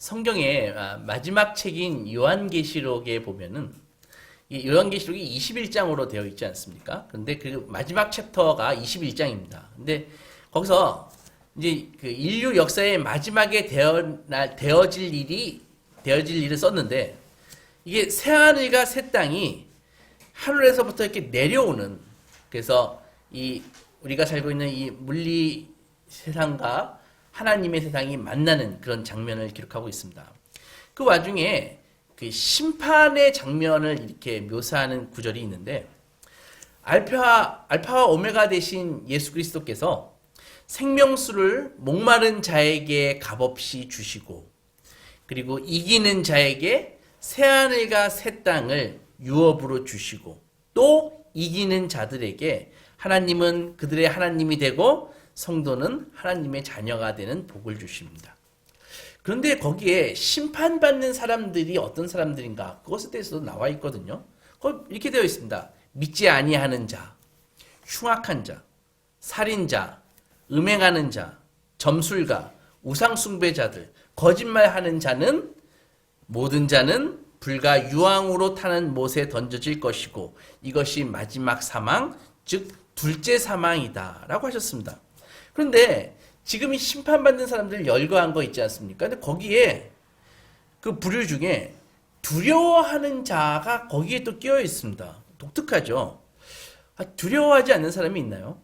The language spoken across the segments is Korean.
성경의 마지막 책인 요한계시록에 보면은 이 요한계시록이 21장으로 되어 있지 않습니까? 그런데 그 마지막 챕터가 21장입니다. 근데 거기서 이제 그 인류 역사의 마지막에 되어질 일을 썼는데, 이게 새하늘과 새 땅이 하늘에서부터 이렇게 내려오는, 그래서 이 우리가 살고 있는 이 물리 세상과 하나님의 세상이 만나는 그런 장면을 기록하고 있습니다. 그 와중에 그 심판의 장면을 이렇게 묘사하는 구절이 있는데, 알파와 오메가 되신 예수 그리스도께서 생명수를 목마른 자에게 값없이 주시고, 그리고 이기는 자에게 새하늘과 새 땅을 유업으로 주시고, 또 이기는 자들에게 하나님은 그들의 하나님이 되고 성도는 하나님의 자녀가 되는 복을 주십니다. 그런데 거기에 심판받는 사람들이 어떤 사람들인가, 그것에 대해서도 나와 있거든요. 이렇게 되어 있습니다. 믿지 아니하는 자, 흉악한 자, 살인자, 음행하는 자, 점술가, 우상숭배자들, 거짓말하는 자는, 모든 자는 불과 유황으로 타는 못에 던져질 것이고 이것이 마지막 사망, 즉 둘째 사망이다 라고 하셨습니다. 그런데 지금 이 심판받는 사람들 열거한 거 있지 않습니까? 근데 거기에 그 부류 중에 두려워하는 자가 거기에 또 끼어 있습니다. 독특하죠? 두려워하지 않는 사람이 있나요?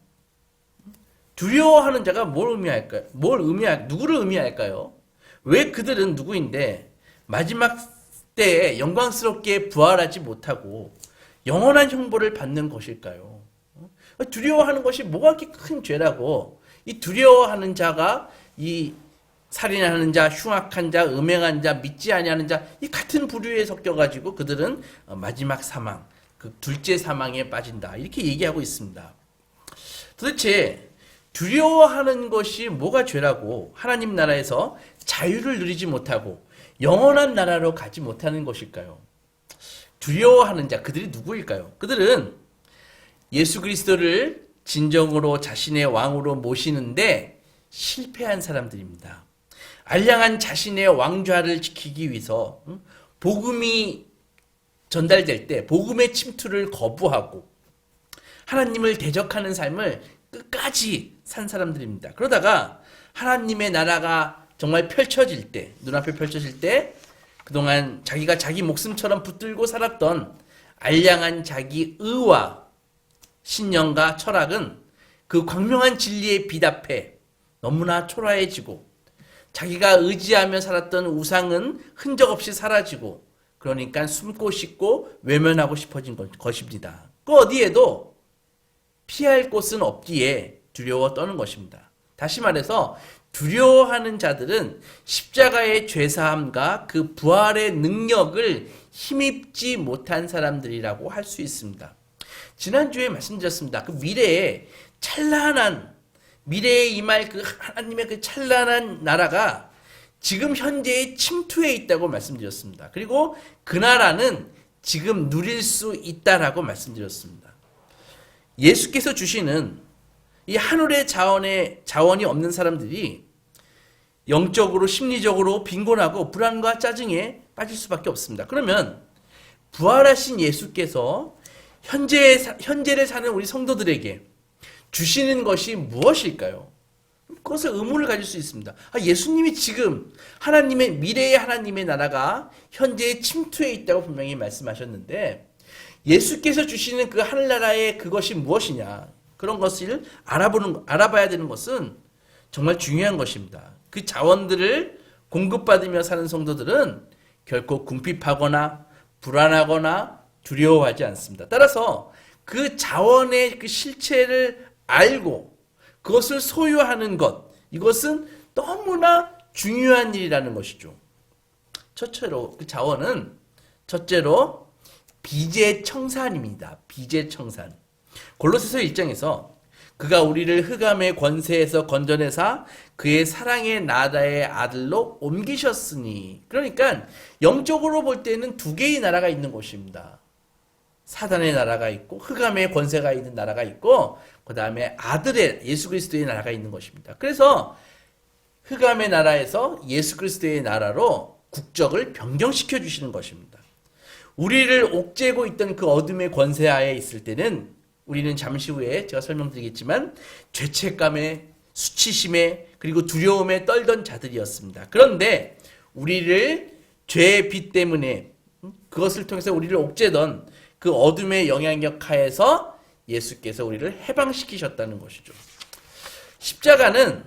두려워하는 자가 뭘 의미할까요? 누구를 의미할까요? 왜 그들은 누구인데 마지막 때에 영광스럽게 부활하지 못하고 영원한 형벌을 받는 것일까요? 두려워하는 것이 뭐가 그렇게 큰 죄라고 이 두려워하는 자가 이 살인하는 자, 흉악한 자, 음행한 자, 믿지 아니하는 자, 이 같은 부류에 섞여가지고 그들은 마지막 사망, 그 둘째 사망에 빠진다, 이렇게 얘기하고 있습니다. 도대체 두려워하는 것이 뭐가 죄라고 하나님 나라에서 자유를 누리지 못하고 영원한 나라로 가지 못하는 것일까요? 두려워하는 자, 그들이 누구일까요? 그들은 예수 그리스도를 진정으로 자신의 왕으로 모시는데 실패한 사람들입니다. 알량한 자신의 왕좌를 지키기 위해서 복음이 전달될 때 복음의 침투를 거부하고 하나님을 대적하는 삶을 끝까지 산 사람들입니다. 그러다가 하나님의 나라가 정말 펼쳐질 때, 눈앞에 펼쳐질 때 그동안 자기가 자기 목숨처럼 붙들고 살았던 알량한 자기 의와 신념과 철학은 그 광명한 진리에 비답해 너무나 초라해지고, 자기가 의지하며 살았던 우상은 흔적 없이 사라지고, 그러니까 숨고 싶고 외면하고 싶어진 것입니다. 그 어디에도 피할 곳은 없기에 두려워 떠는 것입니다. 다시 말해서 두려워하는 자들은 십자가의 죄사함과 그 부활의 능력을 힘입지 못한 사람들이라고 할 수 있습니다. 지난주에 말씀드렸습니다. 그 미래에 임할 그 하나님의 그 찬란한 나라가 지금 현재의 침투해 있다고 말씀드렸습니다. 그리고 그 나라는 지금 누릴 수 있다라고 말씀드렸습니다. 예수께서 주시는 이 하늘의 자원이 없는 사람들이 영적으로 심리적으로 빈곤하고 불안과 짜증에 빠질 수밖에 없습니다. 그러면 부활하신 예수께서 현재를 사는 우리 성도들에게 주시는 것이 무엇일까요? 그것을 의문을 가질 수 있습니다. 예수님이 지금 미래의 하나님의 나라가 현재에 침투해 있다고 분명히 말씀하셨는데, 예수께서 주시는 그 하늘나라의 그것이 무엇이냐, 그런 것을 알아봐야 되는 것은 정말 중요한 것입니다. 그 자원들을 공급받으며 사는 성도들은 결코 궁핍하거나 불안하거나 두려워하지 않습니다. 따라서 그 자원의 그 실체를 알고 그것을 소유하는 것, 이것은 너무나 중요한 일이라는 것이죠. 첫째로 그 자원은 비제청산입니다. 비제청산. 골로새서 1장에서 그가 우리를 흑암의 권세에서 건져내사 그의 사랑의 나라의 아들로 옮기셨으니, 그러니까 영적으로 볼 때는 두 개의 나라가 있는 곳입니다. 사단의 나라가 있고 흑암의 권세가 있는 나라가 있고, 그 다음에 아들의 예수 그리스도의 나라가 있는 것입니다. 그래서 흑암의 나라에서 예수 그리스도의 나라로 국적을 변경시켜 주시는 것입니다. 우리를 옥죄고 있던 그 어둠의 권세하에 있을 때는 우리는 잠시 후에 제가 설명드리겠지만 죄책감에 수치심에 그리고 두려움에 떨던 자들이었습니다. 그런데 우리를 죄의 빛 때문에 그것을 통해서 우리를 옥죄던 그 어둠의 영향력 하에서 예수께서 우리를 해방시키셨다는 것이죠. 십자가는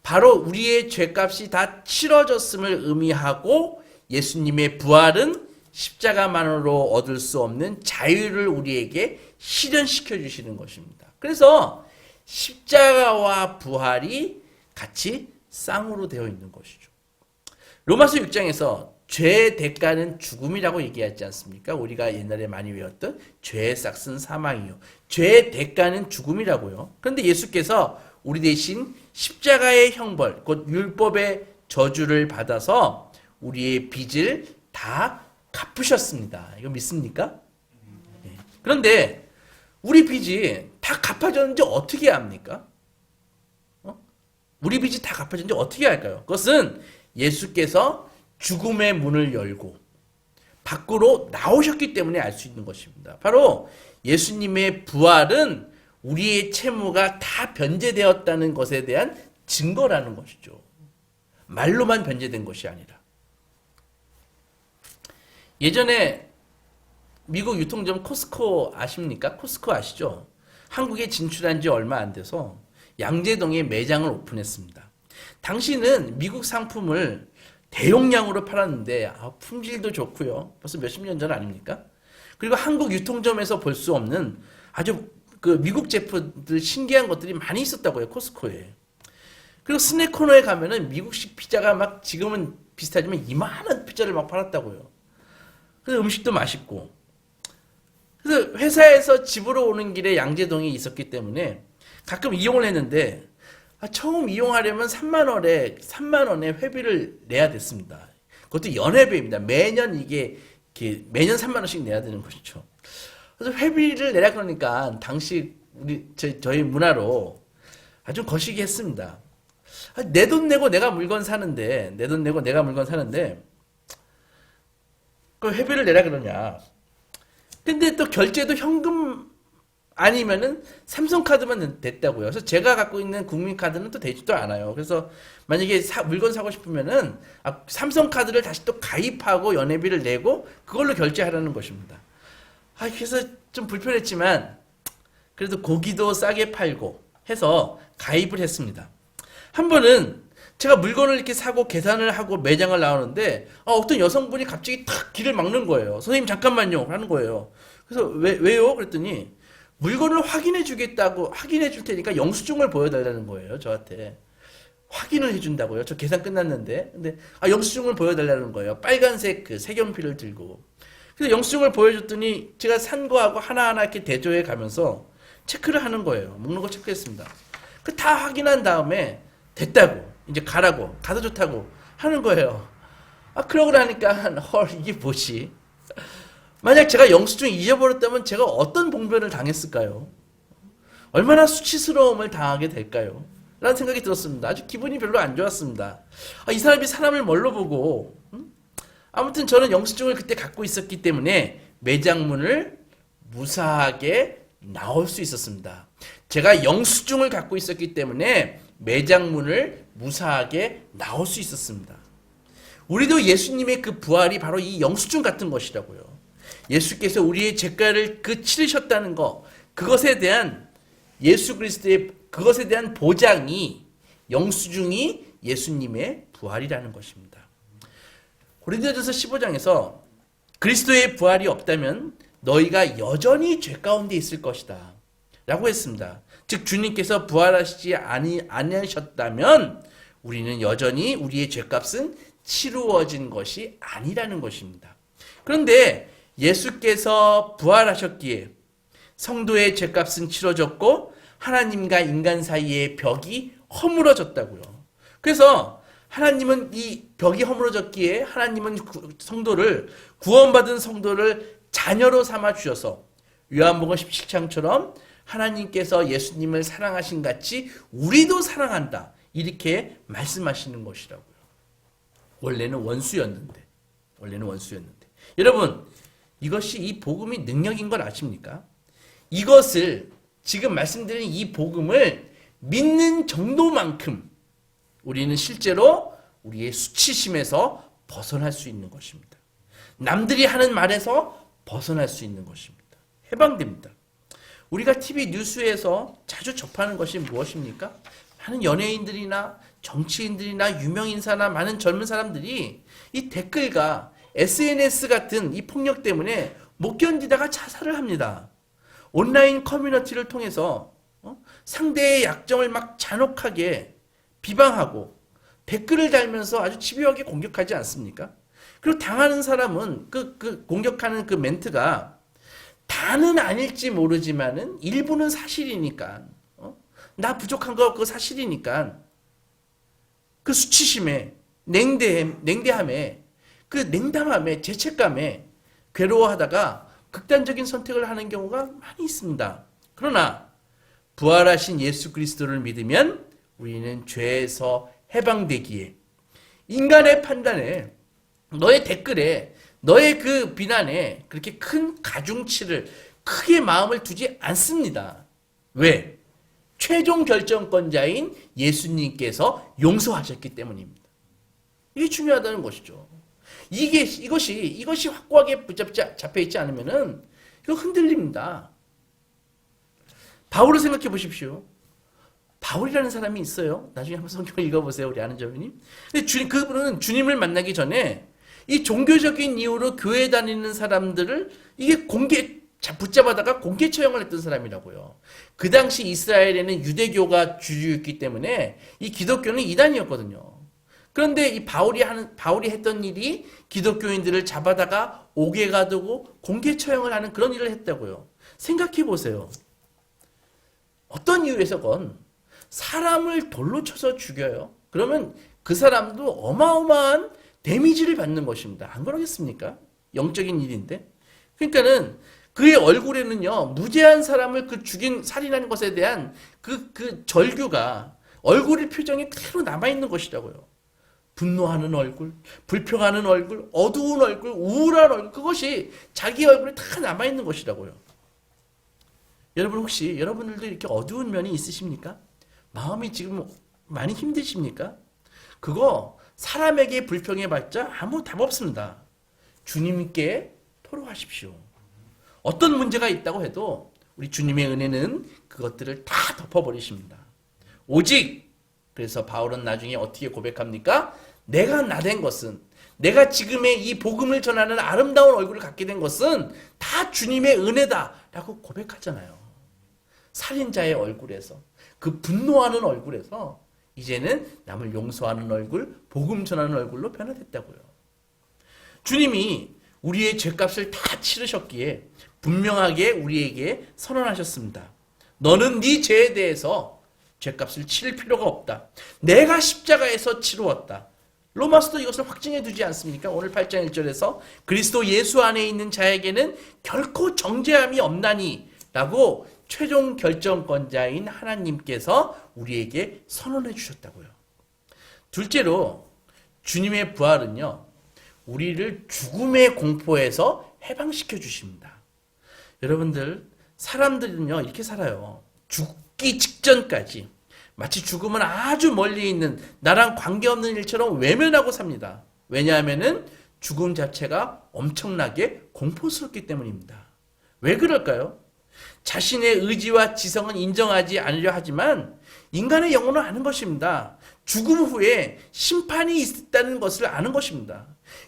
바로 우리의 죄값이 다 치러졌음을 의미하고 예수님의 부활은 십자가만으로 얻을 수 없는 자유를 우리에게 실현시켜 주시는 것입니다. 그래서 십자가와 부활이 같이 쌍으로 되어 있는 것이죠. 로마서 6장에서 죄의 대가는 죽음이라고 얘기하지 않습니까? 우리가 옛날에 많이 외웠던 죄의 싹은 사망이요. 죄의 대가는 죽음이라고요. 그런데 예수께서 우리 대신 십자가의 형벌, 곧 율법의 저주를 받아서 우리의 빚을 다 갚으셨습니다. 이거 믿습니까? 네. 그런데 우리 빚이 다 갚아졌는지 어떻게 합니까? 우리 빚이 다 갚아졌는지 어떻게 할까요? 그것은 예수께서 죽음의 문을 열고 밖으로 나오셨기 때문에 알 수 있는 것입니다. 바로 예수님의 부활은 우리의 채무가 다 변제되었다는 것에 대한 증거라는 것이죠. 말로만 변제된 것이 아니라. 예전에 미국 유통점 코스코 아십니까? 코스코 아시죠? 한국에 진출한 지 얼마 안 돼서 양재동에 매장을 오픈했습니다. 당시는 미국 상품을 대용량으로 팔았는데 품질도 좋고요. 벌써 몇십 년 전 아닙니까? 그리고 한국 유통점에서 볼 수 없는 아주 그 미국 제품들 신기한 것들이 많이 있었다고요. 코스코에. 그리고 스낵 코너에 가면은 미국식 피자가 막 지금은 비슷하지만 이만한 피자를 막 팔았다고요. 그래서 음식도 맛있고. 그래서 회사에서 집으로 오는 길에 양재동이 있었기 때문에 가끔 이용을 했는데 처음 이용하려면 3만 원의 회비를 내야 됐습니다. 그것도 연회비입니다. 매년 매년 3만 원씩 내야 되는 것이죠. 그래서 회비를 내라 그러니까 당시 저희 문화로 아주 거시기 했습니다. 내 돈 내고 내가 물건 사는데 그 회비를 내라 그러냐. 근데 또 결제도 현금 아니면은 삼성카드만 됐다고요. 그래서 제가 갖고 있는 국민카드는 또 되지도 않아요. 그래서 만약에 물건 사고 싶으면은 삼성카드를 다시 또 가입하고 연회비를 내고 그걸로 결제하라는 것입니다. 그래서 좀 불편했지만 그래도 고기도 싸게 팔고 해서 가입을 했습니다. 한 번은 제가 물건을 이렇게 사고 계산을 하고 매장을 나오는데 어떤 여성분이 갑자기 탁 길을 막는 거예요. 선생님 잠깐만요 하는 거예요. 그래서 왜요? 그랬더니 물건을 확인해 줄 테니까 영수증을 보여달라는 거예요. 저한테. 확인을 해준다고요. 저 계산 끝났는데. 근데 영수증을 보여달라는 거예요. 빨간색 그 색연필을 들고. 그래서 영수증을 보여줬더니 제가 산 거하고 하나하나 이렇게 대조해 가면서 체크를 하는 거예요. 먹는 거 체크했습니다. 그 다 확인한 다음에 됐다고. 이제 가도 좋다고 하는 거예요. 그러고 나니까 헐 이게 뭐지? 만약 제가 영수증 잊어버렸다면 제가 어떤 봉변을 당했을까요? 얼마나 수치스러움을 당하게 될까요? 라는 생각이 들었습니다. 아주 기분이 별로 안 좋았습니다. 이 사람이 사람을 뭘로 보고 아무튼 저는 영수증을 그때 갖고 있었기 때문에 매장문을 무사하게 나올 수 있었습니다. 제가 영수증을 갖고 있었기 때문에 매장문을 무사하게 나올 수 있었습니다. 우리도 예수님의 그 부활이 바로 이 영수증 같은 것이라고요. 예수께서 우리의 죄가를 치르셨다는 것, 그것에 대한 예수 그리스도의 그것에 대한 보장이 영수증이 예수님의 부활이라는 것입니다. 고린도전서 15장에서 그리스도의 부활이 없다면 너희가 여전히 죄 가운데 있을 것이다 라고 했습니다. 즉 주님께서 부활하시지 아니하셨다면 우리는 여전히 우리의 죄값은 치루어진 것이 아니라는 것입니다. 그런데 예수께서 부활하셨기에 성도의 죄값은 치러졌고 하나님과 인간 사이의 벽이 허물어졌다고요. 그래서 하나님은 이 벽이 허물어졌기에 하나님은 구원받은 성도를 자녀로 삼아 주셔서 요한복음 17장처럼 하나님께서 예수님을 사랑하신 같이 우리도 사랑한다. 이렇게 말씀하시는 것이라고요. 원래는 원수였는데. 여러분, 이것이 이 복음이 능력인 걸 아십니까? 이것을 지금 말씀드린 이 복음을 믿는 정도만큼 우리는 실제로 우리의 수치심에서 벗어날 수 있는 것입니다. 남들이 하는 말에서 벗어날 수 있는 것입니다. 해방됩니다. 우리가 TV 뉴스에서 자주 접하는 것이 무엇입니까? 많은 연예인들이나 정치인들이나 유명인사나 많은 젊은 사람들이 이 댓글과 SNS 같은 이 폭력 때문에 못 견디다가 자살을 합니다. 온라인 커뮤니티를 통해서 상대의 약점을 막 잔혹하게 비방하고 댓글을 달면서 아주 집요하게 공격하지 않습니까? 그리고 당하는 사람은 공격하는 그 멘트가 다는 아닐지 모르지만은 일부는 사실이니까, 나 부족한 거 그거 사실이니까 그 수치심에 냉대함에 그 냉담함에 죄책감에 괴로워하다가 극단적인 선택을 하는 경우가 많이 있습니다. 그러나 부활하신 예수 그리스도를 믿으면 우리는 죄에서 해방되기에 인간의 판단에 너의 댓글에 너의 그 비난에 그렇게 큰 가중치를 크게 마음을 두지 않습니다. 왜? 최종 결정권자인 예수님께서 용서하셨기 때문입니다. 이게 중요하다는 것이죠. 이것이 확고하게 잡혀 있지 않으면은 이거 흔들립니다. 바울을 생각해 보십시오. 바울이라는 사람이 있어요. 나중에 한번 성경을 읽어보세요, 우리 아는 자매님. 근데 그분은 주님을 만나기 전에 이 종교적인 이유로 교회 다니는 사람들을 이게 붙잡아다가 공개 처형을 했던 사람이라고요. 그 당시 이스라엘에는 유대교가 주류였기 때문에 이 기독교는 이단이었거든요. 그런데 이 바울이 했던 일이 기독교인들을 잡아다가 옥에 가두고 공개 처형을 하는 그런 일을 했다고요. 생각해 보세요. 어떤 이유에서건 사람을 돌로 쳐서 죽여요. 그러면 그 사람도 어마어마한 데미지를 받는 것입니다. 안 그러겠습니까? 영적인 일인데. 그러니까는 그의 얼굴에는요, 무죄한 사람을 살인하는 것에 대한 그 절규가 얼굴의 표정이 그대로 남아있는 것이라고요. 분노하는 얼굴, 불평하는 얼굴, 어두운 얼굴, 우울한 얼굴, 그것이 자기 얼굴에 다 남아있는 것이라고요. 여러분 혹시 여러분들도 이렇게 어두운 면이 있으십니까? 마음이 지금 많이 힘드십니까? 그거 사람에게 불평해봤자 아무 답 없습니다. 주님께 토로하십시오. 어떤 문제가 있다고 해도 우리 주님의 은혜는 그것들을 다 덮어버리십니다. 오직 그래서 바울은 나중에 어떻게 고백합니까? 내가 나된 것은, 내가 지금의 이 복음을 전하는 아름다운 얼굴을 갖게 된 것은 다 주님의 은혜다 라고 고백하잖아요. 살인자의 얼굴에서, 그 분노하는 얼굴에서 이제는 남을 용서하는 얼굴, 복음 전하는 얼굴로 변화됐다고요. 주님이 우리의 죄값을 다 치르셨기에 분명하게 우리에게 선언하셨습니다. 너는 네 죄에 대해서 죄값을 치를 필요가 없다. 내가 십자가에서 치루었다. 로마서도 이것을 확증해 두지 않습니까? 오늘 8장 1절에서 그리스도 예수 안에 있는 자에게는 결코 정죄함이 없나니 라고 최종 결정권자인 하나님께서 우리에게 선언해 주셨다고요. 둘째로 주님의 부활은요, 우리를 죽음의 공포에서 해방시켜 주십니다. 여러분들, 사람들은요 이렇게 살아요. 죽기 직전까지 마치 죽음은 아주 멀리 있는 나랑 관계없는 일처럼 외면하고 삽니다. 왜냐하면은 죽음 자체가 엄청나게 공포스럽기 때문입니다. 왜 그럴까요? 자신의 의지와 지성은 인정하지 않으려 하지만 인간의 영혼은 아는 것입니다. 죽음 후에 심판이 있다는 것을 아는 것입니다.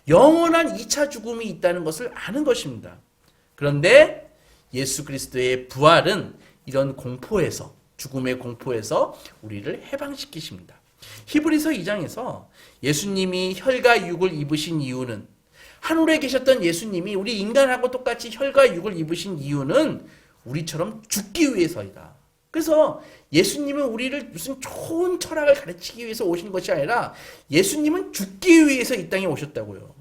영원한 2차 죽음이 있다는 것을 아는 것입니다. 그런데 예수 그리스도의 부활은 이런 공포에서, 죽음의 공포에서 우리를 해방시키십니다. 히브리서 2장에서 예수님이 혈과 육을 입으신 이유는, 하늘에 계셨던 예수님이 우리 인간하고 똑같이 혈과 육을 입으신 이유는 우리처럼 죽기 위해서이다. 그래서 예수님은 우리를 무슨 좋은 철학을 가르치기 위해서 오신 것이 아니라 예수님은 죽기 위해서 이 땅에 오셨다고요.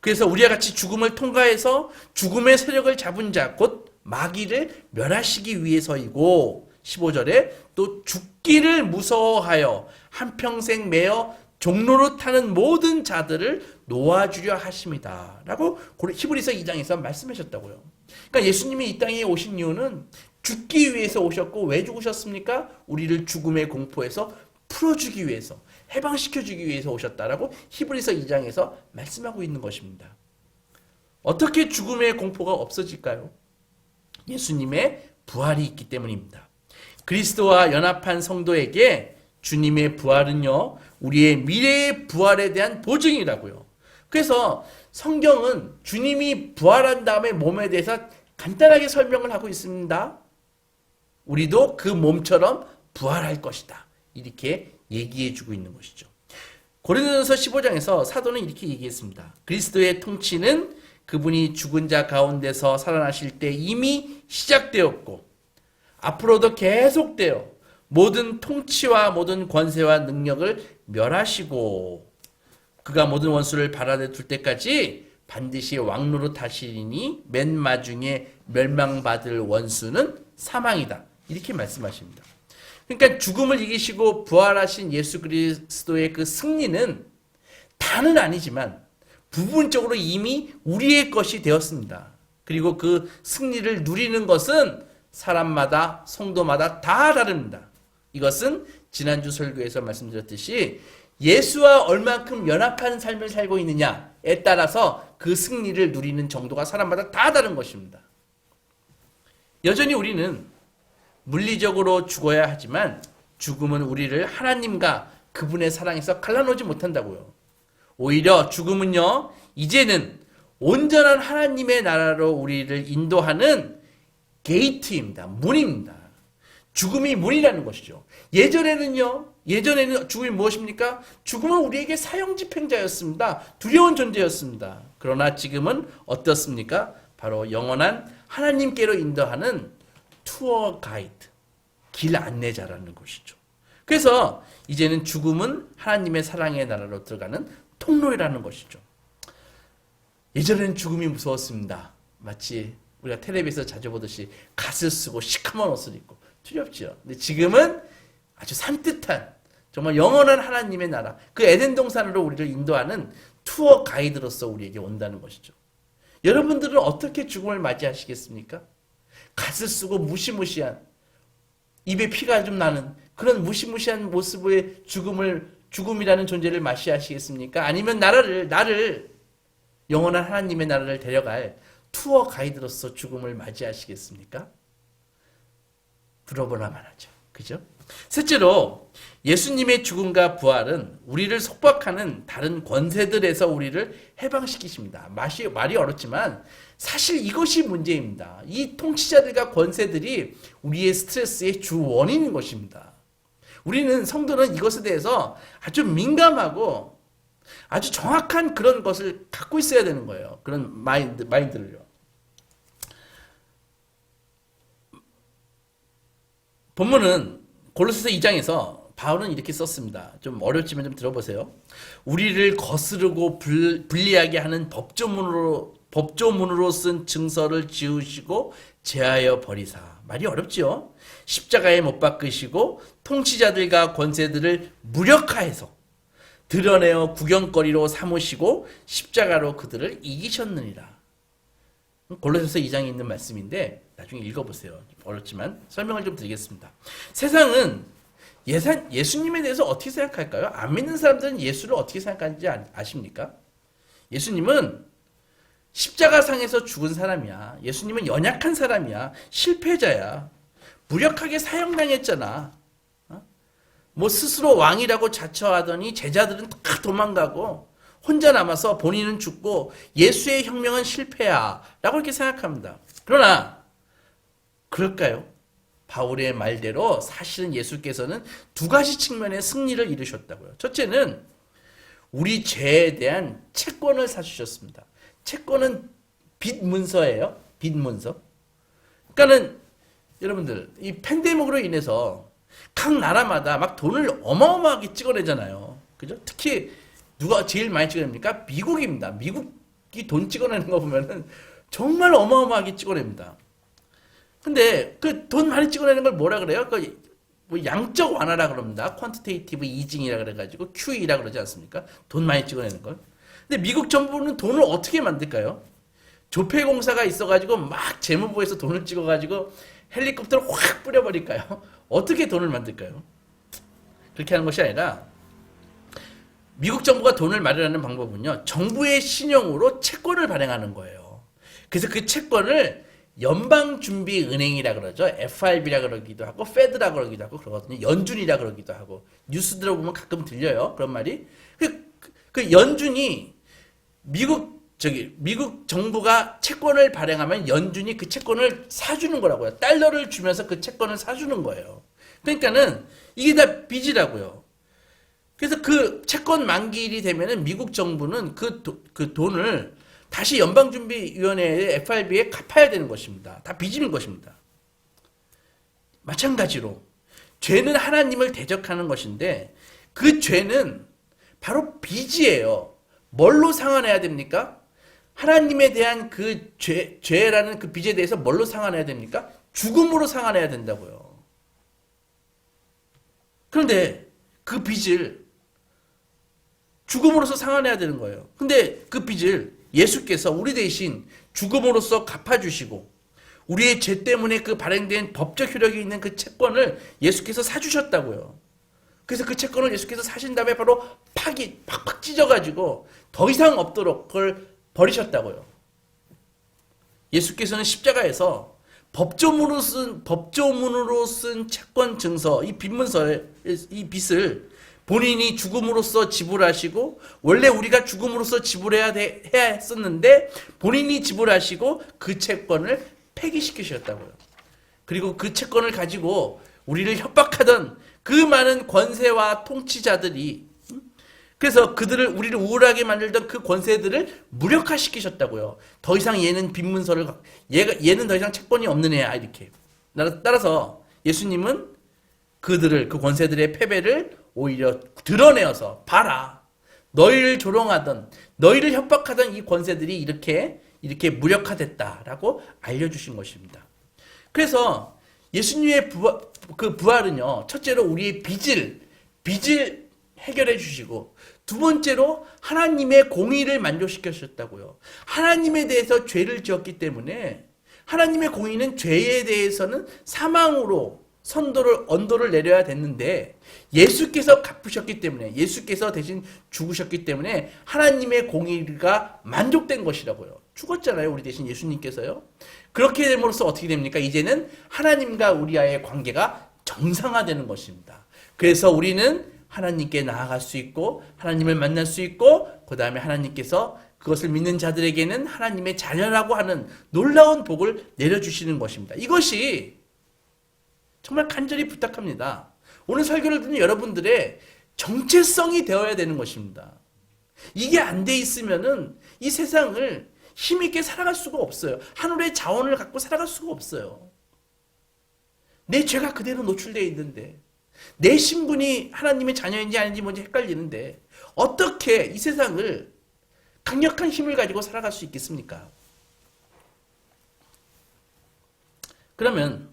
그래서 우리와 같이 죽음을 통과해서 죽음의 세력을 잡은 자, 곧 마귀를 멸하시기 위해서이고, 15절에 또 죽기를 무서워하여 한평생 매어 종로로 타는 모든 자들을 놓아주려 하십니다. 라고 히브리서 2장에서 말씀하셨다고요. 그러니까 예수님이 이 땅에 오신 이유는 죽기 위해서 오셨고, 왜 죽으셨습니까? 우리를 죽음의 공포에서 풀어주기 위해서, 해방시켜주기 위해서 오셨다라고 히브리서 2장에서 말씀하고 있는 것입니다. 어떻게 죽음의 공포가 없어질까요? 예수님의 부활이 있기 때문입니다. 그리스도와 연합한 성도에게 주님의 부활은요, 우리의 미래의 부활에 대한 보증이라고요. 그래서 성경은 주님이 부활한 다음에 몸에 대해서 간단하게 설명을 하고 있습니다. 우리도 그 몸처럼 부활할 것이다. 이렇게 얘기해 주고 있는 것이죠. 고린도전서 15장에서 사도는 이렇게 얘기했습니다. 그리스도의 통치는 그분이 죽은 자 가운데서 살아나실 때 이미 시작되었고 앞으로도 계속되어 모든 통치와 모든 권세와 능력을 멸하시고 그가 모든 원수를 발아내 둘 때까지 반드시 왕노로 타시리니 맨 마중에 멸망받을 원수는 사망이다. 이렇게 말씀하십니다. 그러니까 죽음을 이기시고 부활하신 예수 그리스도의 그 승리는 다는 아니지만 부분적으로 이미 우리의 것이 되었습니다. 그리고 그 승리를 누리는 것은 사람마다 성도마다 다 다릅니다. 이것은 지난주 설교에서 말씀드렸듯이 예수와 얼만큼 연합한 삶을 살고 있느냐에 따라서 그 승리를 누리는 정도가 사람마다 다 다른 것입니다. 여전히 우리는 물리적으로 죽어야 하지만 죽음은 우리를 하나님과 그분의 사랑에서 갈라놓지 못한다고요. 오히려 죽음은요, 이제는 온전한 하나님의 나라로 우리를 인도하는 게이트입니다. 문입니다. 죽음이 문이라는 것이죠. 예전에는 죽음이 무엇입니까? 죽음은 우리에게 사형집행자였습니다. 두려운 존재였습니다. 그러나 지금은 어떻습니까? 바로 영원한 하나님께로 인도하는 투어 가이드, 길 안내자라는 것이죠. 그래서 이제는 죽음은 하나님의 사랑의 나라로 들어가는 통로라는 것이죠. 예전에는 죽음이 무서웠습니다. 마치 우리가 텔레비에서 자주 보듯이 갓을 쓰고 시커먼 옷을 입고 두렵죠. 근데 지금은 아주 산뜻한 정말 영원한 하나님의 나라, 그 에덴 동산으로 우리를 인도하는 투어 가이드로서 우리에게 온다는 것이죠. 여러분들은 어떻게 죽음을 맞이하시겠습니까? 갓을 쓰고 무시무시한, 입에 피가 좀 나는 그런 무시무시한 모습의 죽음이라는 존재를 맞이하시겠습니까? 아니면 나를 영원한 하나님의 나라를 데려갈 투어 가이드로서 죽음을 맞이하시겠습니까? 물어보나만 하죠. 그죠? 셋째로 예수님의 죽음과 부활은 우리를 속박하는 다른 권세들에서 우리를 해방시키십니다. 말이 어렵지만 사실 이것이 문제입니다. 이 통치자들과 권세들이 우리의 스트레스의 주 원인인 것입니다. 우리는 성도는 이것에 대해서 아주 민감하고 아주 정확한 그런 것을 갖고 있어야 되는 거예요. 그런 마인드를요. 본문은 골로새서 2장에서 바울은 이렇게 썼습니다. 좀 어렵지만 좀 들어보세요. 우리를 거스르고 불리하게 하는 법조문으로 쓴 증서를 지우시고 제하여 버리사. 말이 어렵죠. 십자가에 못 박으시고 통치자들과 권세들을 무력화해서 드러내어 구경거리로 삼으시고 십자가로 그들을 이기셨느니라. 골로새서 2장에 있는 말씀인데 나중에 읽어보세요. 어렵지만 설명을 좀 드리겠습니다. 세상은 예수님에 대해서 어떻게 생각할까요? 안 믿는 사람들은 예수를 어떻게 생각하는지 아십니까? 예수님은 십자가상에서 죽은 사람이야. 예수님은 연약한 사람이야. 실패자야. 무력하게 사형당했잖아. 뭐 스스로 왕이라고 자처하더니 제자들은 다 도망가고 혼자 남아서 본인은 죽고 예수의 혁명은 실패야 라고 이렇게 생각합니다. 그러나 그럴까요? 바울의 말대로 사실은 예수께서는 두 가지 측면의 승리를 이루셨다고요. 첫째는 우리 죄에 대한 채권을 사주셨습니다. 채권은 빚 문서예요. 빚 문서. 그러니까는 여러분들 이 팬데믹으로 인해서 각 나라마다 막 돈을 어마어마하게 찍어내잖아요. 그죠? 특히 누가 제일 많이 찍어냅니까? 미국입니다. 미국이 돈 찍어내는 거 보면은 정말 어마어마하게 찍어냅니다. 근데 그 돈 많이 찍어내는 걸 뭐라 그래요? 뭐 양적 완화라 그럽니다. 퀀티테이티브 이징이라 그래가지고 QE라 그러지 않습니까? 돈 많이 찍어내는 걸. 근데 미국 정부는 돈을 어떻게 만들까요? 조폐공사가 있어가지고 막 재무부에서 돈을 찍어가지고 헬리콥터를 확 뿌려버릴까요? 어떻게 돈을 만들까요? 그렇게 하는 것이 아니라 미국 정부가 돈을 마련하는 방법은요, 정부의 신용으로 채권을 발행하는 거예요. 그래서 그 채권을 연방준비은행이라 그러죠. FRB라 그러기도 하고, 페드라 그러기도 하고 그러거든요. 연준이라 그러기도 하고. 뉴스 들어보면 가끔 들려요. 그런 말이. 그 연준이 미국 정부가 채권을 발행하면 연준이 그 채권을 사주는 거라고요. 달러를 주면서 그 채권을 사주는 거예요. 그러니까는 이게 다 빚이라고요. 그래서 그 채권 만기일이 되면은 미국 정부는 그 돈을 다시 연방준비위원회에 FRB에 갚아야 되는 것입니다. 다 빚인 것입니다. 마찬가지로 죄는 하나님을 대적하는 것인데 그 죄는 바로 빚이에요. 뭘로 상환해야 됩니까? 하나님에 대한 그 죄라는 그 빚에 대해서 뭘로 상환해야 됩니까? 죽음으로 상환해야 된다고요. 그런데 그 빚을 죽음으로써 상환해야 되는 거예요. 근데 그 빚을 예수께서 우리 대신 죽음으로써 갚아주시고 우리의 죄 때문에 그 발행된 법적 효력이 있는 그 채권을 예수께서 사주셨다고요. 그래서 그 채권을 예수께서 사신 다음에 바로 팍팍 찢어가지고 더 이상 없도록 그걸 버리셨다고요. 예수께서는 십자가에서 법조문으로 쓴 채권 증서, 이 빚문서에 이 빚을 본인이 죽음으로써 지불하시고, 원래 우리가 죽음으로써 지불해야 했었는데 본인이 지불하시고 그 채권을 폐기시키셨다고요. 그리고 그 채권을 가지고 우리를 협박하던 그 많은 권세와 통치자들이, 그래서 우리를 우울하게 만들던 그 권세들을 무력화시키셨다고요. 더 이상 얘는 빚문서를, 얘는 더 이상 채권이 없는 애야, 이렇게. 따라서 예수님은 그 권세들의 패배를 오히려 드러내어서, 봐라, 너희를 조롱하던, 너희를 협박하던 이 권세들이 이렇게 무력화됐다라고 알려주신 것입니다. 그래서 예수님의 부활은요, 첫째로 우리의 빚을 해결해 주시고, 두 번째로 하나님의 공의를 만족시키셨다고요. 하나님에 대해서 죄를 지었기 때문에 하나님의 공의는 죄에 대해서는 사망으로 언도를 내려야 됐는데, 예수께서 갚으셨기 때문에, 예수께서 대신 죽으셨기 때문에 하나님의 공의가 만족된 것이라고요. 죽었잖아요, 우리 대신 예수님께서요. 그렇게 됨으로써 어떻게 됩니까? 이제는 하나님과 우리와의 관계가 정상화되는 것입니다. 그래서 우리는 하나님께 나아갈 수 있고 하나님을 만날 수 있고, 그 다음에 하나님께서 그것을 믿는 자들에게는 하나님의 자녀라고 하는 놀라운 복을 내려주시는 것입니다. 이것이 정말 간절히 부탁합니다. 오늘 설교를 듣는 여러분들의 정체성이 되어야 되는 것입니다. 이게 안 돼 있으면은 이 세상을 힘있게 살아갈 수가 없어요. 하늘의 자원을 갖고 살아갈 수가 없어요. 내 죄가 그대로 노출되어 있는데, 내 신분이 하나님의 자녀인지 아닌지 뭔지 헷갈리는데 어떻게 이 세상을 강력한 힘을 가지고 살아갈 수 있겠습니까? 그러면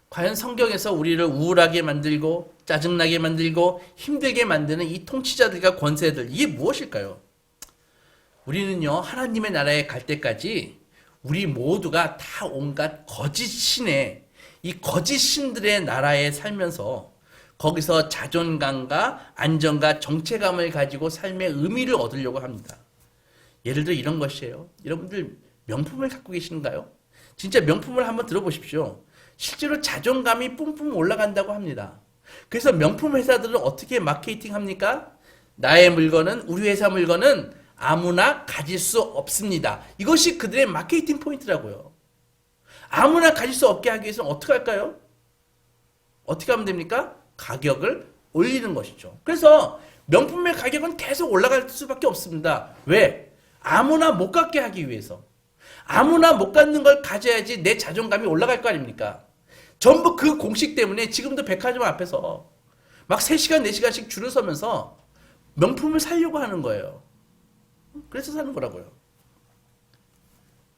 과연 성경에서 우리를 우울하게 만들고 짜증나게 만들고 힘들게 만드는 이 통치자들과 권세들, 이게 무엇일까요? 우리는요, 하나님의 나라에 갈 때까지 우리 모두가 다 온갖 거짓 신의, 이 거짓 신들의 나라에 살면서 거기서 자존감과 안정과 정체감을 가지고 삶의 의미를 얻으려고 합니다. 예를 들어 이런 것이에요. 여러분들 명품을 갖고 계신가요? 진짜 명품을 한번 들어보십시오. 실제로 자존감이 뿜뿜 올라간다고 합니다. 그래서 명품 회사들은 어떻게 마케팅 합니까? 나의 물건은, 우리 회사 물건은 아무나 가질 수 없습니다. 이것이 그들의 마케팅 포인트라고요. 아무나 가질 수 없게 하기 위해서는 어떻게 할까요? 어떻게 하면 됩니까? 가격을 올리는 것이죠. 그래서 명품의 가격은 계속 올라갈 수밖에 없습니다. 왜? 아무나 못 갖게 하기 위해서. 아무나 못 갖는 걸 가져야지 내 자존감이 올라갈 거 아닙니까? 전부 그 공식 때문에 지금도 백화점 앞에서 막 3시간, 4시간씩 줄을 서면서 명품을 사려고 하는 거예요. 그래서 사는 거라고요.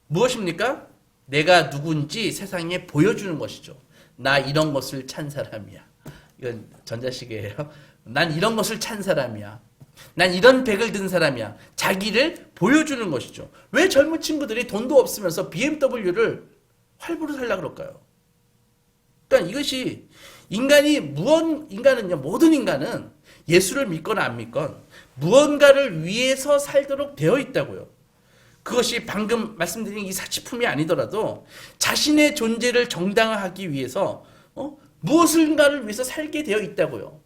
무엇입니까? 내가 누군지 세상에 보여주는 것이죠. 나 이런 것을 찬 사람이야. 이건 전자시계예요. 난 이런 것을 찬 사람이야. 난 이런 백을 든 사람이야. 자기를 보여주는 것이죠. 왜 젊은 친구들이 돈도 없으면서 BMW를 활부로 살려고 그럴까요? 그러니까 이것이 인간은요, 모든 인간은 예수를 믿거나 안 믿건 무언가를 위해서 살도록 되어 있다고요. 그것이 방금 말씀드린 이 사치품이 아니더라도 자신의 존재를 정당화하기 위해서 무엇인가를 위해서 살게 되어 있다고요.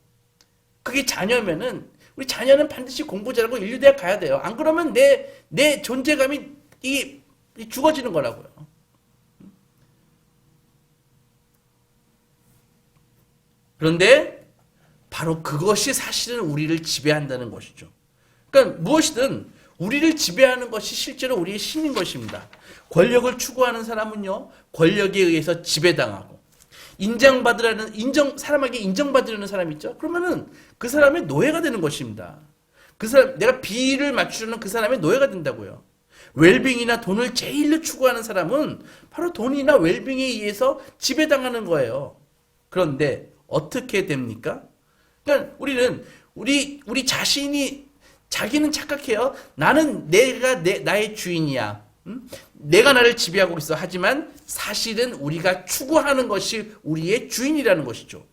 그게 자녀면은 우리 자녀는 반드시 공부 잘하고 인류대학 가야 돼요. 안 그러면 내 존재감이 죽어지는 거라고요. 그런데 바로 그것이 사실은 우리를 지배한다는 것이죠. 그러니까 무엇이든 우리를 지배하는 것이 실제로 우리의 신인 것입니다. 권력을 추구하는 사람은요, 권력에 의해서 지배당하고, 사람에게 인정받으려는 사람 있죠? 그러면은 그 사람의 노예가 되는 것입니다. 그 사람, 내가 비를 맞추려는 그 사람의 노예가 된다고요. 웰빙이나 돈을 제일로 추구하는 사람은 바로 돈이나 웰빙에 의해서 지배당하는 거예요. 그런데 어떻게 됩니까? 그러니까 우리 자신이 자기는 착각해요. 나는 나의 주인이야. 내가 나를 지배하고 있어. 하지만 사실은 우리가 추구하는 것이 우리의 주인이라는 것이죠.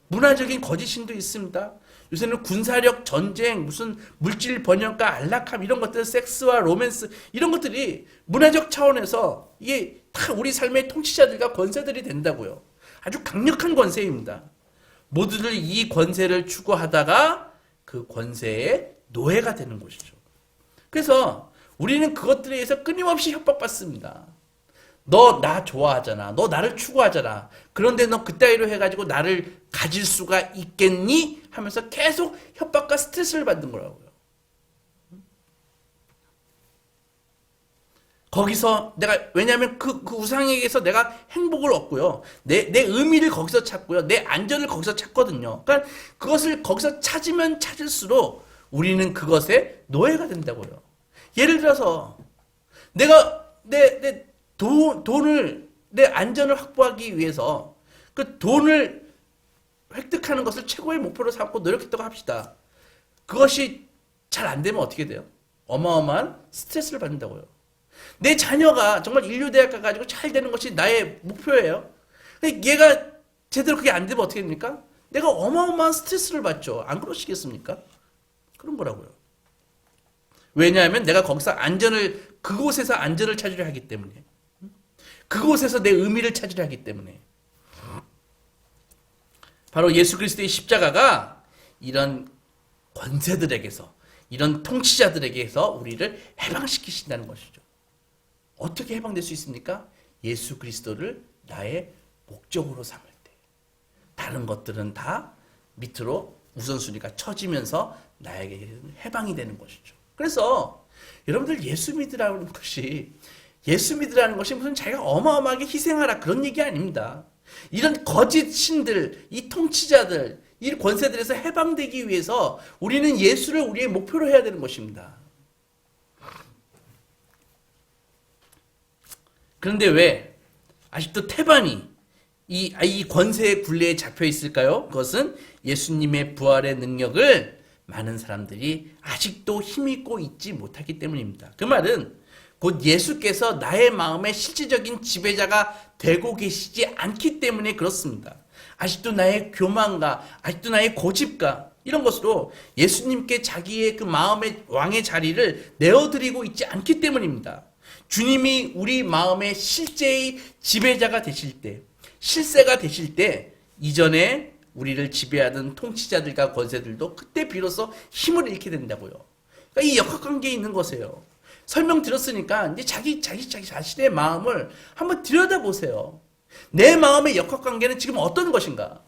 문화적인 거짓신도 있습니다. 요새는 군사력, 전쟁, 무슨 물질 번영과 안락함 이런 것들, 섹스와 로맨스 이런 것들이 문화적 차원에서 이게 다 우리 삶의 통치자들과 권세들이 된다고요. 아주 강력한 권세입니다. 모두들 이 권세를 추구하다가 그 권세의 노예가 되는 것이죠. 그래서 우리는 그것들에 의해서 끊임없이 협박받습니다. 너 나 좋아하잖아. 너 나를 추구하잖아. 그런데 너 그따위로 해가지고 나를 가질 수가 있겠니? 하면서 계속 협박과 스트레스를 받는 거라고요. 거기서 왜냐하면 그 우상에게서 내가 행복을 얻고요. 내 의미를 거기서 찾고요. 내 안전을 거기서 찾거든요. 그러니까 그것을 거기서 찾으면 찾을수록 우리는 그것의 노예가 된다고요. 예를 들어서 내가 돈을, 내 안전을 확보하기 위해서 그 돈을 획득하는 것을 최고의 목표로 삼고 노력했다고 합시다. 그것이 잘 안 되면 어떻게 돼요? 어마어마한 스트레스를 받는다고요. 내 자녀가 정말 인류대학 가가지고 잘 되는 것이 나의 목표예요. 얘가 제대로 그게 안 되면 어떻게 됩니까? 내가 어마어마한 스트레스를 받죠. 안 그러시겠습니까? 그런 거라고요. 왜냐하면 내가 거기서 그곳에서 안전을 찾으려 하기 때문에. 그곳에서 내 의미를 찾으려 하기 때문에. 바로 예수 그리스도의 십자가가 이런 권세들에게서, 이런 통치자들에게서 우리를 해방시키신다는 것이죠. 어떻게 해방될 수 있습니까? 예수 그리스도를 나의 목적으로 삼을 때. 다른 것들은 다 밑으로 우선순위가 처지면서 나에게 해방이 되는 것이죠. 그래서 여러분들 예수 믿으라는 것이 무슨 자기가 어마어마하게 희생하라 그런 얘기 아닙니다. 이런 거짓 신들, 이 통치자들, 이 권세들에서 해방되기 위해서 우리는 예수를 우리의 목표로 해야 되는 것입니다. 그런데 왜 아직도 태반이 이 권세의 굴레에 잡혀 있을까요? 그것은 예수님의 부활의 능력을 많은 사람들이 아직도 힘입고 있지 못하기 때문입니다. 그 말은 곧 예수께서 나의 마음의 실질적인 지배자가 되고 계시지 않기 때문에 그렇습니다. 아직도 나의 교만과 아직도 나의 고집과 이런 것으로 예수님께 자기의 그 마음의 왕의 자리를 내어드리고 있지 않기 때문입니다. 주님이 우리 마음의 실제의 지배자가 되실 때, 실세가 되실 때 이전에 우리를 지배하던 통치자들과 권세들도 그때 비로소 힘을 잃게 된다고요. 그러니까 이 역학관계에 있는 것이에요. 설명드렸으니까 이제 자기 자신의 마음을 한번 들여다보세요. 내 마음의 역학관계는 지금 어떤 것인가?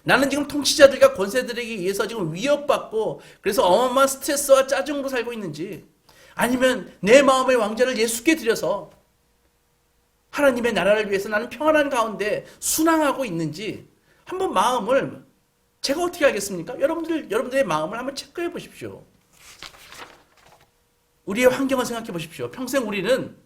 나는 지금 통치자들과 권세들에게 의해서 지금 위협받고 그래서 어마어마한 스트레스와 짜증으로 살고 있는지, 아니면 내 마음의 왕자를 예수께 드려서 하나님의 나라를 위해서 나는 평안한 가운데 순항하고 있는지 한번 마음을, 제가 어떻게 하겠습니까? 여러분들의 마음을 한번 체크해 보십시오. 우리의 환경을 생각해 보십시오. 평생 우리는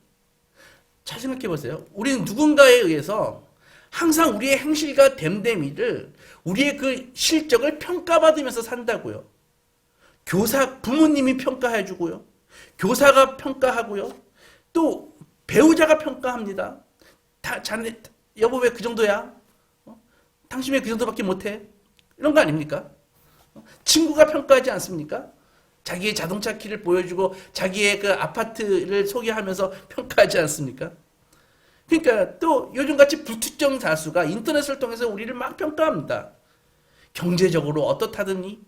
잘 생각해 보세요. 우리는 누군가에 의해서 항상 우리의 행실과 됨됨이를, 우리의 그 실적을 평가받으면서 산다고요. 부모님이 평가해주고요. 교사가 평가하고요. 또 배우자가 평가합니다. 자네, 여보 왜 그 정도야? 당신 왜 그 정도밖에 못해? 이런 거 아닙니까? 친구가 평가하지 않습니까? 자기의 자동차 키를 보여주고 자기의 그 아파트를 소개하면서 평가하지 않습니까? 그러니까 또 요즘같이 불특정 다수가 인터넷을 통해서 우리를 막 평가합니다. 경제적으로 어떻다더니?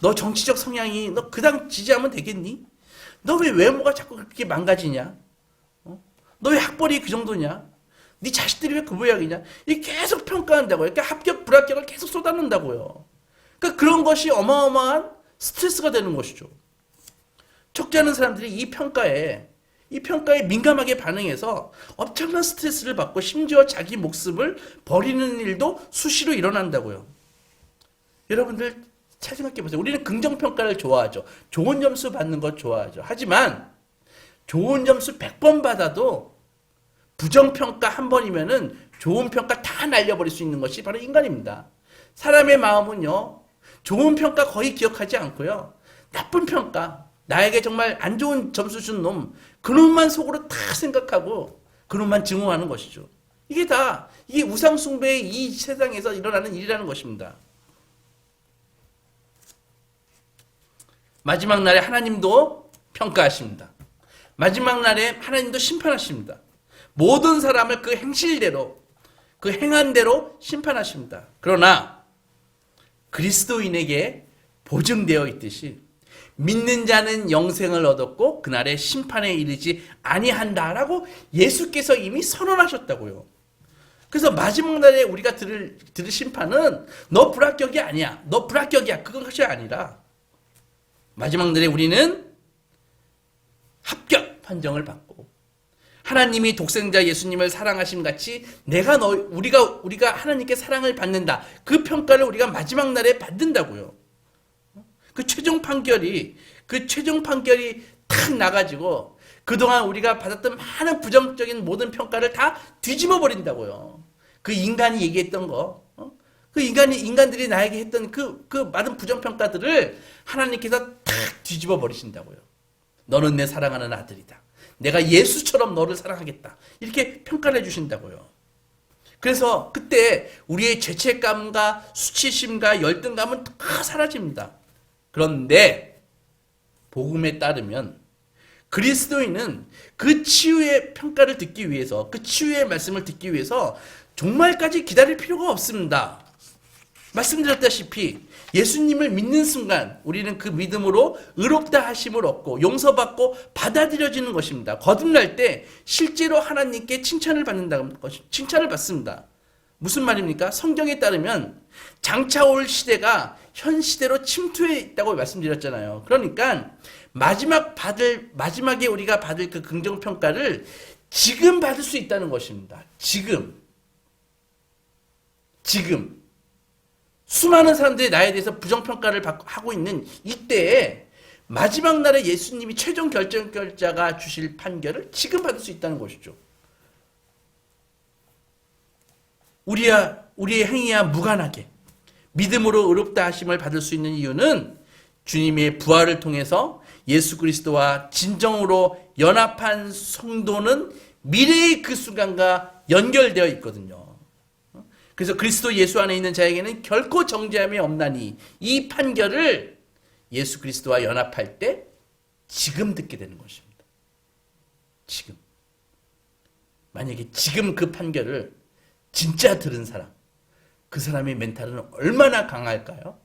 너 정치적 성향이 너 그당 지지하면 되겠니? 너 왜 외모가 자꾸 그렇게 망가지냐? 너 왜 학벌이 그 정도냐? 네 자식들이 왜 그 모양이냐? 이 계속 평가한다고요. 그러니까 합격, 불합격을 계속 쏟아낸다고요. 그러니까 그런 것이 어마어마한 스트레스가 되는 것이죠. 적지 않은 사람들이 이 평가에 민감하게 반응해서 엄청난 스트레스를 받고 심지어 자기 목숨을 버리는 일도 수시로 일어난다고요. 여러분들 잘 생각해 보세요. 우리는 긍정평가를 좋아하죠. 좋은 점수 받는 것 좋아하죠. 하지만 좋은 점수 100번 받아도 부정평가 한 번이면은 좋은 평가 다 날려버릴 수 있는 것이 바로 인간입니다. 사람의 마음은요, 좋은 평가 거의 기억하지 않고요, 나쁜 평가, 나에게 정말 안 좋은 점수 준 놈, 그놈만 속으로 다 생각하고 그놈만 증오하는 것이죠. 이게 우상숭배의 이 세상에서 일어나는 일이라는 것입니다. 마지막 날에 하나님도 평가하십니다. 마지막 날에 하나님도 심판하십니다. 모든 사람을 그 행실대로, 그 행한 대로 심판하십니다. 그러나 그리스도인에게 보증되어 있듯이 믿는 자는 영생을 얻었고 그날의 심판에 이르지 아니한다라고 예수께서 이미 선언하셨다고요. 그래서 마지막 날에 우리가 들을 심판은 너 불합격이 아니야, 너 불합격이야, 그것이 아니라 마지막 날에 우리는 합격 판정을 받고 하나님이 독생자 예수님을 사랑하심 같이 우리가 하나님께 사랑을 받는다, 그 평가를 우리가 마지막 날에 받는다고요. 그 최종 판결이 탁 나가지고 그동안 우리가 받았던 많은 부정적인 모든 평가를 다 뒤집어 버린다고요. 그 인간이 얘기했던 거, 그 인간들이 나에게 했던 그 많은 부정평가들을 하나님께서 탁 뒤집어 버리신다고요. 너는 내 사랑하는 아들이다. 내가 예수처럼 너를 사랑하겠다. 이렇게 평가를 해주신다고요. 그래서 그때 우리의 죄책감과 수치심과 열등감은 다 사라집니다. 그런데 복음에 따르면 그리스도인은 그 치유의 평가를 듣기 위해서, 그 치유의 말씀을 듣기 위해서 종말까지 기다릴 필요가 없습니다. 말씀드렸다시피 예수님을 믿는 순간 우리는 그 믿음으로 의롭다 하심을 얻고 용서받고 받아들여지는 것입니다. 거듭날 때 실제로 하나님께 칭찬을 받습니다. 무슨 말입니까? 성경에 따르면 장차 올 시대가 현 시대로 침투해 있다고 말씀드렸잖아요. 그러니까 마지막에 우리가 받을 그 긍정평가를 지금 받을 수 있다는 것입니다. 지금. 수많은 사람들이 나에 대해서 부정평가를 하고 있는 이때에 마지막 날에 예수님이 최종 결정자가 주실 판결을 지금 받을 수 있다는 것이죠. 우리의 행위와 무관하게 믿음으로 의롭다 하심을 받을 수 있는 이유는 주님의 부활을 통해서 예수 그리스도와 진정으로 연합한 성도는 미래의 그 순간과 연결되어 있거든요. 그래서 그리스도 예수 안에 있는 자에게는 결코 정죄함이 없나니 이 판결을 예수 그리스도와 연합할 때 지금 듣게 되는 것입니다. 지금. 만약에 지금 그 판결을 진짜 들은 사람, 그 사람의 멘탈은 얼마나 강할까요?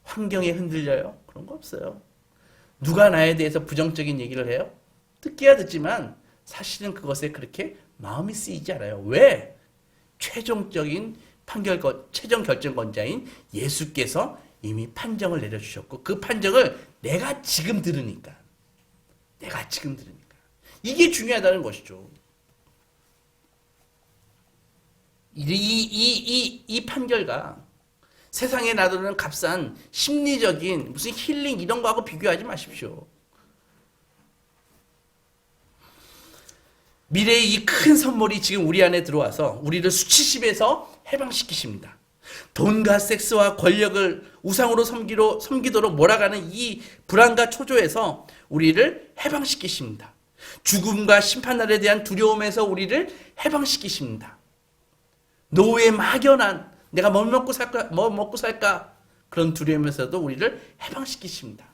환경에 흔들려요? 그런 거 없어요. 누가 나에 대해서 부정적인 얘기를 해요? 듣기야 듣지만 사실은 그것에 그렇게 마음이 쓰이지 않아요. 왜? 최종 결정권자인 예수께서 이미 판정을 내려주셨고 그 판정을 내가 지금 들으니까 이게 중요하다는 것이죠. 이 판결과 세상에 나도는 값싼 심리적인 무슨 힐링 이런 거하고 비교하지 마십시오. 미래의 이 큰 선물이 지금 우리 안에 들어와서 우리를 수치심에서 해방시키십니다. 돈과 섹스와 권력을 우상으로 섬기도록 몰아가는 이 불안과 초조에서 우리를 해방시키십니다. 죽음과 심판날에 대한 두려움에서 우리를 해방시키십니다. 노후의 막연한 내가 뭐 먹고 살까 그런 두려움에서도 우리를 해방시키십니다.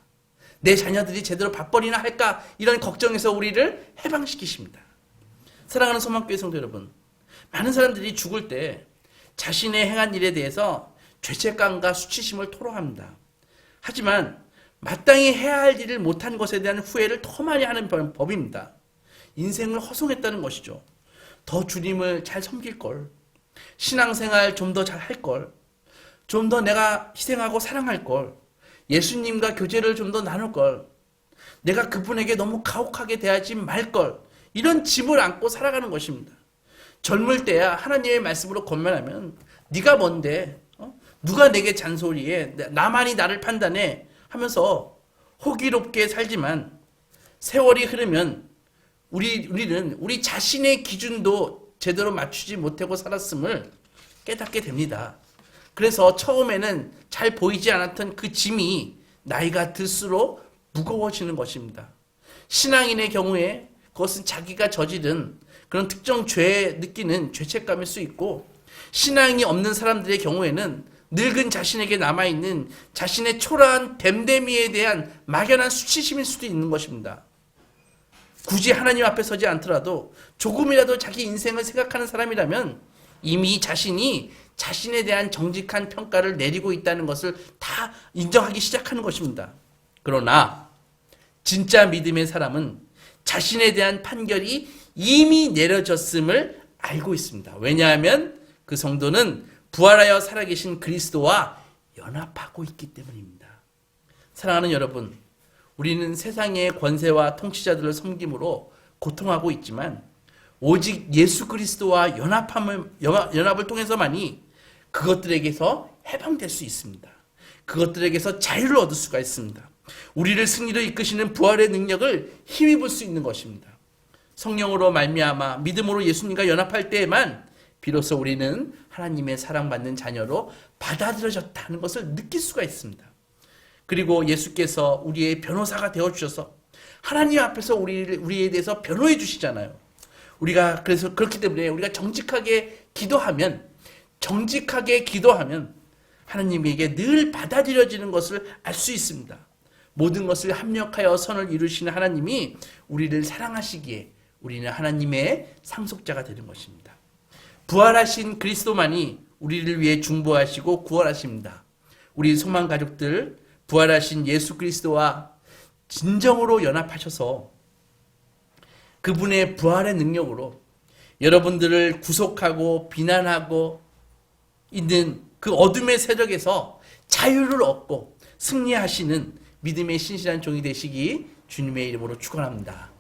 내 자녀들이 제대로 밥벌이나 할까 이런 걱정에서 우리를 해방시키십니다. 사랑하는 소망교회 성도 여러분, 많은 사람들이 죽을 때 자신의 행한 일에 대해서 죄책감과 수치심을 토로합니다. 하지만 마땅히 해야 할 일을 못한 것에 대한 후회를 더 많이 하는 법입니다. 인생을 허송했다는 것이죠. 더 주님을 잘 섬길 걸, 신앙생활 좀 더 잘 할 걸, 좀 더 내가 희생하고 사랑할 걸, 예수님과 교제를 좀 더 나눌 걸, 내가 그분에게 너무 가혹하게 대하지 말 걸, 이런 짐을 안고 살아가는 것입니다. 젊을 때야 하나님의 말씀으로 권면하면 네가 뭔데? 누가 내게 잔소리해? 나만이 나를 판단해? 하면서 호기롭게 살지만 세월이 흐르면 우리는 우리 자신의 기준도 제대로 맞추지 못하고 살았음을 깨닫게 됩니다. 그래서 처음에는 잘 보이지 않았던 그 짐이 나이가 들수록 무거워지는 것입니다. 신앙인의 경우에 그것은 자기가 저지른 그런 특정 죄에 느끼는 죄책감일 수 있고, 신앙이 없는 사람들의 경우에는 늙은 자신에게 남아있는 자신의 초라한 됨됨이에 대한 막연한 수치심일 수도 있는 것입니다. 굳이 하나님 앞에 서지 않더라도 조금이라도 자기 인생을 생각하는 사람이라면 이미 자신이 자신에 대한 정직한 평가를 내리고 있다는 것을 다 인정하기 시작하는 것입니다. 그러나 진짜 믿음의 사람은 자신에 대한 판결이 이미 내려졌음을 알고 있습니다. 왜냐하면 그 성도는 부활하여 살아계신 그리스도와 연합하고 있기 때문입니다. 사랑하는 여러분, 우리는 세상의 권세와 통치자들을 섬김으로 고통하고 있지만 오직 예수 그리스도와 연합을 통해서만이 그것들에게서 해방될 수 있습니다. 그것들에게서 자유를 얻을 수가 있습니다. 우리를 승리로 이끄시는 부활의 능력을 힘입을 수 있는 것입니다. 성령으로 말미암아 믿음으로 예수님과 연합할 때에만 비로소 우리는 하나님의 사랑받는 자녀로 받아들여졌다는 것을 느낄 수가 있습니다. 그리고 예수께서 우리의 변호사가 되어주셔서 하나님 앞에서 우리에 대해서 변호해 주시잖아요. 우리가 그래서 그렇기 때문에 우리가 정직하게 기도하면 하나님에게 늘 받아들여지는 것을 알 수 있습니다. 모든 것을 합력하여 선을 이루시는 하나님이 우리를 사랑하시기에 우리는 하나님의 상속자가 되는 것입니다. 부활하신 그리스도만이 우리를 위해 중보하시고 구원하십니다. 우리 소망 가족들, 부활하신 예수 그리스도와 진정으로 연합하셔서 그분의 부활의 능력으로 여러분들을 구속하고 비난하고 있는 그 어둠의 세력에서 자유를 얻고 승리하시는 믿음의 신실한 종이 되시기 주님의 이름으로 축원합니다.